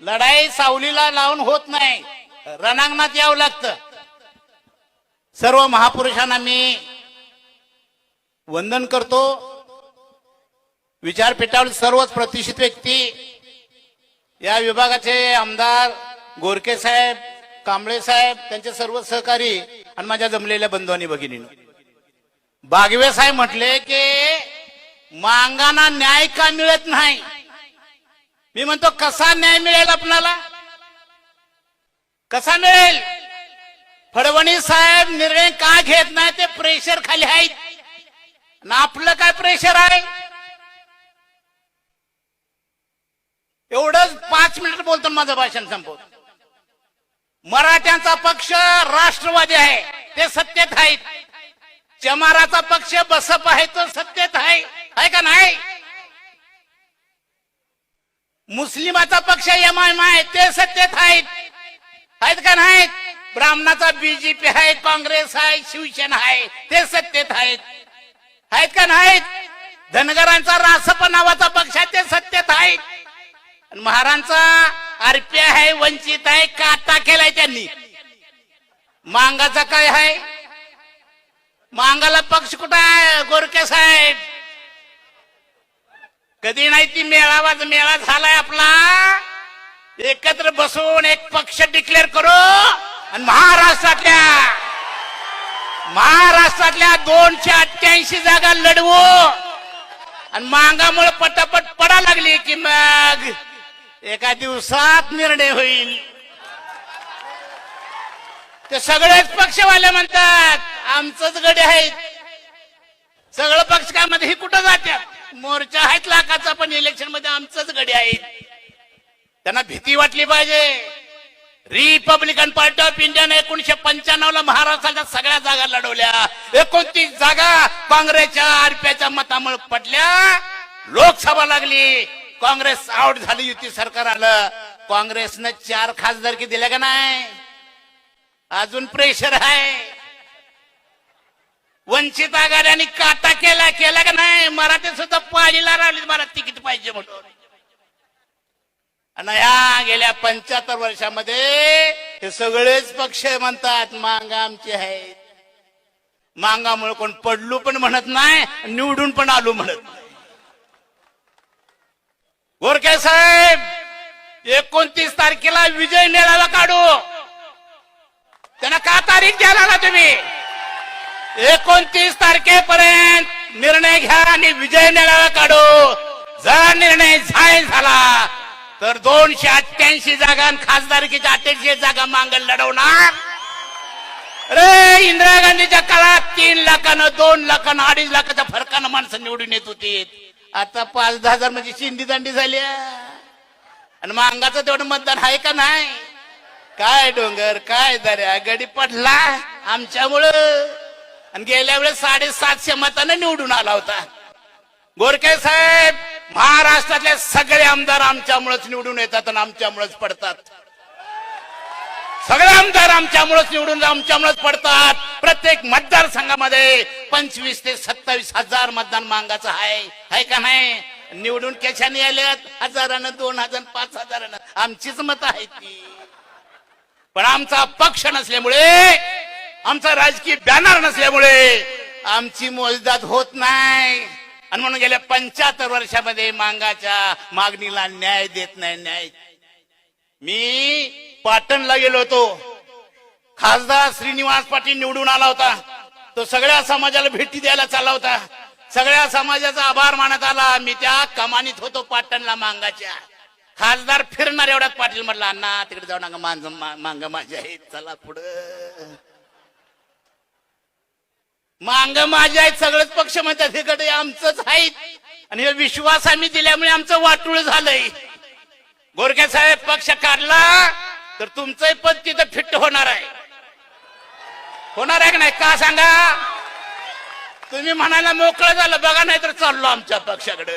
लढाई सावलीला लावून होत नाही, रणांगणात यावं लागतं. सर्व महापुरुषांना मी वंदन करतो. विचारपीठावर सर्वच प्रतिष्ठित व्यक्ती, या विभागाचे आमदार गोरके साहेब, कांबळे साहेब, त्यांचे सर्व सहकारी आणि माझ्या जमलेल्या बंधू आणि भगिनींनो, बागवे साहेब म्हटले की मांगांना न्याय का मिळत नाही. मी म्हणतो कसा न्याय मिळेल आपणाला, कसा मिळेल? फडणवीस साहेब निर्णय का घेत नाही? ते प्रेशर खाली आहेत ना. आपलं काय प्रेशर आहे? एवढंच 5 मिनिट बोलतो, माझं भाषण संपवतो. मराठ्यांचा पक्ष राष्ट्रवादी आहे, ते सत्तेत आहेत. चमाराचा पक्ष बसप आहे, तो सत्तेत आहे का नाही? मुस्लिमाचा पक्ष एमआयएम आहे, ते सत्तेत आहेत का नाहीत? ब्राह्मणाचा बीजेपी आहे, काँग्रेस आहे, शिवसेना आहे, ते सत्तेत आहेत का नाहीत? धनगरांचा रासप नावाचा पक्ष आहे, ते सत्तेत आहेत. महारांचा आरपी आहे, वंचित आहे, काटा केलाय त्यांनी. मांगाचा काय आहे? मांगाला पक्ष कुठं आहे? गोरके साहेब कधी नाही. ती मेळा झालाय आपला. एकत्र बसून एक पक्ष डिक्लेअर करू आणि महाराष्ट्रातल्या 288 जागा लढवू. आणि मांगामुळे पटापट पडा लागली की मग एका दिवसात निर्णय होईल. ते सगळेच पक्षवाले म्हणतात आमचंच गडी आहेत. सगळं पक्ष काय मध्ये ही कुठं जात्यात? मोर्चा आहेत लाखाचा, पण इलेक्शन मध्ये आमचंच गडी आहेत. त्यांना भीती वाटली पाहिजे. रिपब्लिकन पार्टी ऑफ इंडियाने 1995 महाराष्ट्राच्या सगळ्या जागा लढवल्या. 29 जागा काँग्रेसच्या आरपीच्या मतामुळे पडल्या. लोकसभा लागली, काँग्रेस आउट झाली, युती सरकार आलं. काँग्रेसनं 4 खासदारकी दिल्या का नाही? अजून प्रेशर आहे. वंचित आघाड्यांनी काटा केला का नाही? मराठी सुद्धा पाळीला राहिली, मला तिकीट पाहिजे म्हणून. आणि या गेल्या 75 वर्षामध्ये हे सगळेच पक्ष म्हणतात मांगा आमची आहेत. मांगामुळे कोण पडलो पण म्हणत नाही, निवडून पण आलो म्हणत नाही. गोरके साहेब 29 तारखेला विजय मेळावा काढू. त्यांना का तारीख द्यायला तुम्ही? 29 तारखेपर्यंत निर्णय घ्या आणि विजय मेळावा काढू. जर निर्णय जाहीर झाला तर 288 जागा खासदारकीच्या 48 जागा मांगल लढवणार. अरे इंदिरा गांधीच्या काळात 3 लाखानं 2 लाखानं 2.5 लाखाच्या फरकानं माणसं निवडून येत होती. आता 5-10 हजार म्हणजे शिंदी दांडी झाली. आणि मांगाचं तेवढं मतदान आहे का नाही? काय डोंगर, काय दर्या, गडी पडला आमच्यामुळं. आणि गेल्या वेळेस 750 मतानं निवडून आला होता. गोरके साहेब महाराष्ट्रातले सगळे आमदार आमच्यामुळेच निवडून येतात आणि आमच्यामुळेच पडतात. सगळे आमदार आमच्यामुळेच निवडून आमच्यामुळेच पडतात. प्रत्येक मतदारसंघामध्ये 25 ते 27 हजार मतदान मांगाचं आहे का नाही? निवडून कशाने आल्यात? 1000, 2000, 5000. आमचीच मत आहेत ती. पण आमचा पक्ष नसल्यामुळे, आमचा राजकीय बॅनर नसल्यामुळे आमची मोजदाद होत नाही. आणि म्हणून गेल्या 75 वर्षामध्ये मांगाच्या मागणीला न्याय देत नाही. न्याय. मी पाटणला गेलो होतो. खासदार श्रीनिवास पाटील निवडून आला होता. तो सगळ्या समाजाला भेटी द्यायला चालला होता. सगळ्या समाजाचा आभार मानत आला. मी त्या कमानीत होतो पाटणला मांगाच्या. खासदार फिरणार एवढ्यात पाटील म्हटलं अण्णा तिकडे जाऊ नका, मांग माझे आहेत, चला पुढं. मांग माझे आहेत सगळेच पक्ष म्हणतात हे गडे आमचंच आहेत. आणि हे विश्वास आम्ही दिल्यामुळे आमचं वाटूळ झालंय. गोरके साहेब पक्ष काढला तर तुमचंही पद तिथं फिट होणार आहे. होणार आहे की नाही? का सांगा? तुम्ही म्हणायला मोकळं झालं बघा, नाही तर चाललो आमच्या पक्षाकडे.